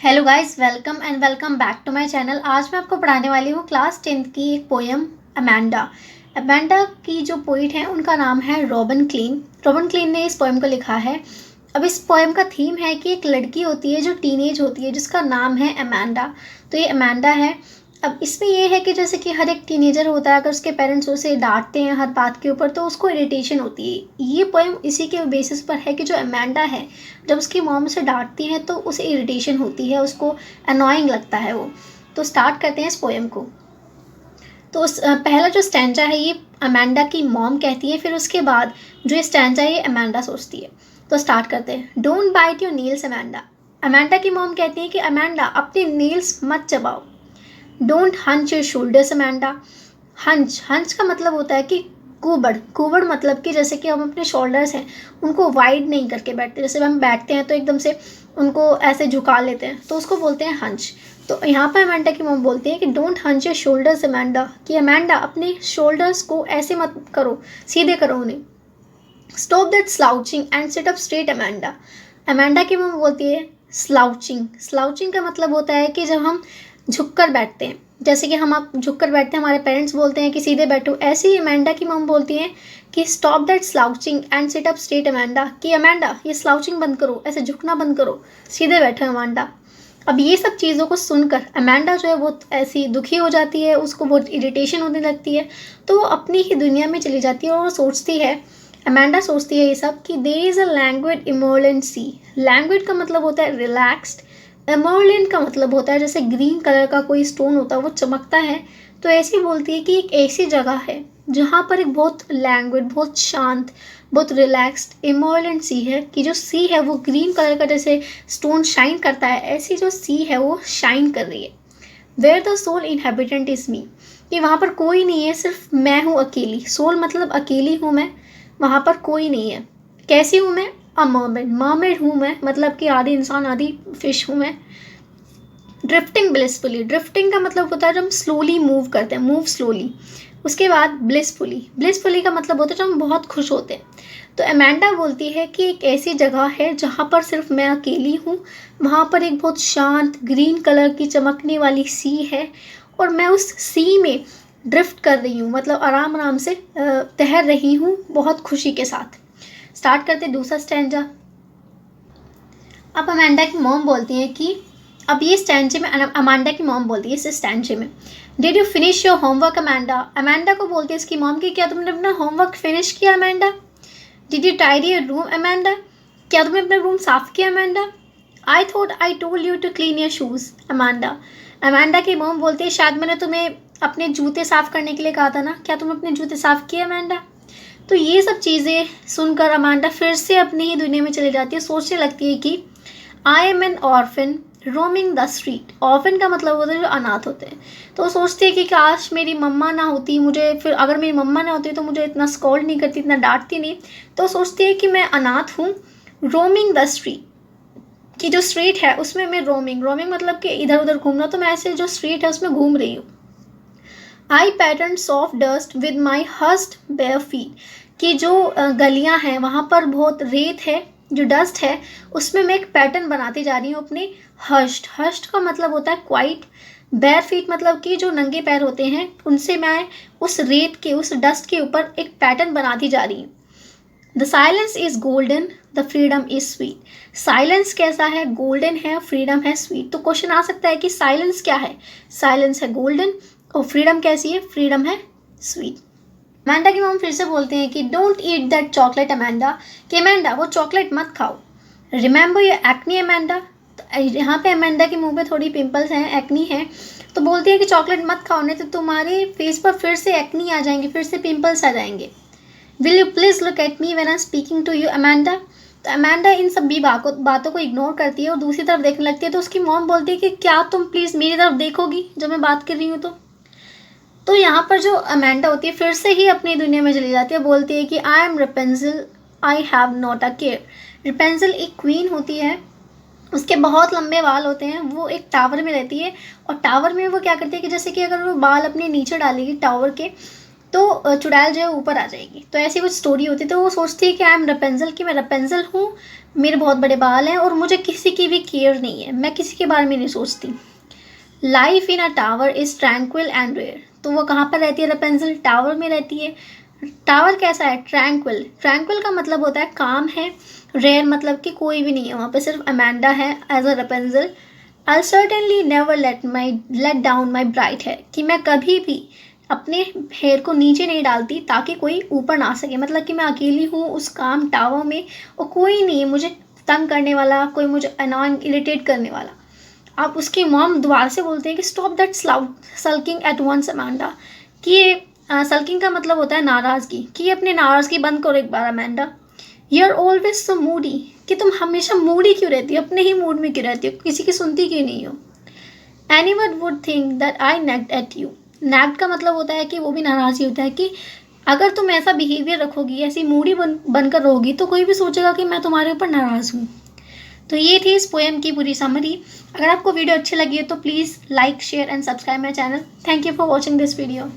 Hello guys, welcome back to my channel. आज मैं आपको पढ़ाने वाली हूँ क्लास 10th की एक पोएम अमेंडा। अमेंडा की जो पोइट हैं उनका नाम है रॉबिन क्लीन। रॉबिन क्लीन ने इस पोएम को लिखा है। अब इस पोएम का थीम है कि एक लड़की होती है जो टीनेज होती है जिसका नाम है अमेंडा। तो ये अमेंडा है। अब इसमें ये है कि जैसे कि हर एक टीनेजर होता है, अगर उसके पेरेंट्स उसे डांटते हैं हर बात के ऊपर तो उसको इरिटेशन होती है। ये पोएम इसी के बेसिस पर है कि जो अमेंडा है जब उसकी मॉम उसे डांटती है तो उसे इरिटेशन होती है, उसको अनोइंग लगता है वो। तो स्टार्ट करते हैं इस पोएम को। तो पहला जो स्टैंजा है ये अमेंडा की मॉम कहती है, फिर उसके बाद जो ये स्टैंजा है ये अमेंडा सोचती है। तो स्टार्ट करते हैं। Don't bite your nails Amanda. Amanda की मॉम कहती है कि अमेंडा अपने नेल्स मत चबाओ। Don't hunch your shoulders Amanda. Hunch hunch का मतलब होता है कि कुबड़ कुबड़, मतलब कि जैसे कि हम अपने शोल्डर्स हैं उनको वाइड नहीं करके बैठते, जैसे हम बैठते हैं तो एकदम से उनको ऐसे झुका लेते हैं तो उसको बोलते हैं हंच। तो यहाँ पर अमेंडा की मॉम बोलती है कि don't hunch your shoulders Amanda, कि अमेंडा अपने शोल्डर्स को ऐसे मत करो, सीधे करो उन्हें। Stop that slouching and sit up straight Amanda. Amanda की मॉम बोलती है स्लाउचिंग। स्लाउचिंग का मतलब होता है कि जब हम झुक कर बैठते हैं, जैसे कि हम आप झुक कर बैठते हैं, हमारे पेरेंट्स बोलते हैं कि सीधे बैठो, ऐसे ही अमेंडा की मॉम बोलती हैं कि stop that slouching and sit up straight Amanda, कि अमेंडा ये स्लाउचिंग बंद करो, ऐसे झुकना बंद करो, सीधे बैठो अमेंडा। अब ये सब चीज़ों को सुनकर अमेंडा जो है बहुत ऐसी दुखी हो जाती है, उसको बहुत इरिटेशन होने लगती है, तो वो अपनी ही दुनिया में चली जाती है और वो सोचती है, अमेंडा सोचती है ये सब कि there is a language emollient see. Language का मतलब होता है रिलैक्स्ड, एमोलेंट का मतलब होता है जैसे ग्रीन कलर का कोई स्टोन होता है वो चमकता है। तो ऐसी बोलती है कि एक ऐसी जगह है जहाँ पर एक बहुत लैंग्वेज, बहुत शांत, बहुत रिलैक्स्ड इमोलेंट सी है, कि जो सी है वो ग्रीन कलर का जैसे स्टोन शाइन करता है, ऐसी जो सी है वो शाइन कर रही है। Where the soul inhabitant is me, कि वहाँ पर कोई नहीं है, सिर्फ मैं हूँ अकेली। सोल मतलब अकेली हूँ मैं, वहाँ पर कोई नहीं है। कैसी हूँ मैं? अ मर्मेड, मर्मेड हूँ मैं, मतलब कि आधी इंसान आधी फिश हूँ मैं। ड्रिफ्टिंग ब्लिसफुली, ड्रिफ्टिंग का मतलब होता है जब हम स्लोली मूव करते हैं, मूव स्लोली। उसके बाद ब्लिसफुली, ब्लिसफुली का मतलब होता है जब हम बहुत खुश होते हैं। तो अमेंडा बोलती है कि एक ऐसी जगह है जहाँ पर सिर्फ मैं अकेली हूँ, वहाँ पर एक बहुत शांत ग्रीन कलर की चमकने वाली सी है और मैं उस सी में ड्रिफ्ट कर रही हूँ, मतलब आराम आराम से तैर रही हूँ बहुत खुशी के साथ। स्टार्ट करते दूसरा स्टैंजा। अब अमेंडा की मॉम बोलती है कि अब ये स्टैंजे में अमांडा की मॉम बोलती है इस स्टैंजे में, did you finish your homework Amanda. Amanda को बोलती है इसकी मॉम की, क्या तुमने अपना होमवर्क फिनिश किया Amanda. Did you tidy your room Amanda, क्या तुमने अपना रूम साफ किया Amanda. I thought I told you to clean your shoes Amanda. Amanda की मॉम बोलती है शायद मैंने तुम्हें अपने जूते साफ करने के लिए कहा था ना, क्या तुम अपने जूते साफ किए अमेंडा। तो ये सब चीज़ें सुनकर अमांडा फिर से अपनी ही दुनिया में चली जाती है, सोचने लगती है कि I am an orphan roaming the street. Orphan का मतलब होता है जो अनाथ होते हैं। तो वो सोचती है कि काश मेरी मम्मा ना होती, मुझे फिर अगर मेरी मम्मा ना होती तो मुझे इतना स्कॉल्ड नहीं करती, इतना डांटती नहीं। तो सोचती है कि मैं अनाथ हूँ, रोमिंग द स्ट्रीट, कि जो स्ट्रीट है उसमें मैं रोमिंग, रोमिंग मतलब कि इधर उधर घूमना, तो मैं ऐसे जो स्ट्रीट है उसमें घूम रही हूँ। I pattern soft dust with my hushed bare feet, कि जो गलियाँ हैं वहाँ पर बहुत रेत है, जो डस्ट है उसमें मैं एक पैटर्न बनाती जा रही हूँ अपने हस्ट। हस्ट का मतलब होता है क्वाइट, बेयर फीट मतलब कि जो नंगे पैर होते हैं उनसे मैं उस रेत के, उस डस्ट के ऊपर एक पैटर्न बनाती जा रही हूँ। The silence is golden, the freedom is sweet. Silence कैसा है? गोल्डन है, फ्रीडम है स्वीट। तो क्वेश्चन आ सकता है कि साइलेंस क्या है? साइलेंस है गोल्डन और फ्रीडम कैसी है? फ्रीडम है स्वीट। अमेंडा की मॉम फिर से बोलते हैं कि don't eat that chocolate Amanda, कि अमेंडा वो चॉकलेट मत खाओ। Remember your acne Amanda. तो यहाँ पे अमेंडा के मुंह पे थोड़ी पिंपल्स हैं, एक्नी है, तो बोलती है कि चॉकलेट मत खाओ नहीं तो तुम्हारे फेस पर फिर से एक्नी आ जाएंगे, फिर से पिंपल्स आ जाएंगे। Will you please look at me when I am speaking to you Amanda. तो अमेंडा इन सब भी बातों को इग्नोर करती है और दूसरी तरफ देखने लगती है। तो उसकी मॉम बोलती है कि क्या तुम प्लीज़ मेरी तरफ देखोगी जब मैं बात कर रही हूँ। तो यहाँ पर जो अमेंडा होती है फिर से ही अपनी दुनिया में चली जाती है, बोलती है कि I am Rapunzel, I have not a care. Rapunzel एक क्वीन होती है, उसके बहुत लंबे बाल होते हैं, वो एक टावर में रहती है और टावर में वो क्या करती है कि जैसे कि अगर वो बाल अपने नीचे डालेगी टावर के तो चुड़ैल जो है ऊपर आ जाएगी। तो ऐसी कुछ स्टोरी होती है। तो वो सोचती है कि आई एम रपेंजल, कि मैं रपेंजल हूँ, मेरे बहुत बड़े बाल हैं और मुझे किसी की भी केयर नहीं है, मैं किसी के बारे में नहीं सोचती। Life in a tower is tranquil and rare. तो वो कहाँ पर रहती है रपेंजल? टावर में रहती है। टावर कैसा है? ट्रैंक्विल। ट्रैंक्विल का मतलब होता है काम है, रेयर मतलब कि कोई भी नहीं है वहाँ पे, सिर्फ अमेंडा है as a Rapunzel. I certainly never let down my bright hair, कि मैं कभी भी अपने हेयर को नीचे नहीं डालती ताकि कोई ऊपर ना आ सके। मतलब कि मैं अकेली हूँ उस काम टावर में और कोई नहीं है मुझे तंग करने वाला, कोई मुझे अनॉइंग इरिटेट करने वाला। अब उसकी मॉम दोबारा से बोलते हैं कि stop that sulking at once Amanda, कि ये सल्किंग का मतलब होता है नाराज़गी, कि ये अपनी नाराज़गी बंद करो एक बार Amanda. You are always so moody, कि तुम हमेशा मूडी क्यों रहती हो, अपने ही मूड में क्यों रहती हो, किसी की सुनती क्यों नहीं हो। Anyone would think that I nagged at you. Nagged का मतलब होता है कि वो भी नाराज़ ही होता है, कि अगर तुम ऐसा बिहेवियर रखोगी, ऐसी मूडी बनकर रहोगी, तो कोई भी सोचेगा कि मैं तुम्हारे ऊपर नाराज़ हूँ। तो ये थी इस पोएम की पूरी समरी। अगर आपको वीडियो अच्छी लगी है तो please like, share and subscribe my channel. Thank you for watching this video.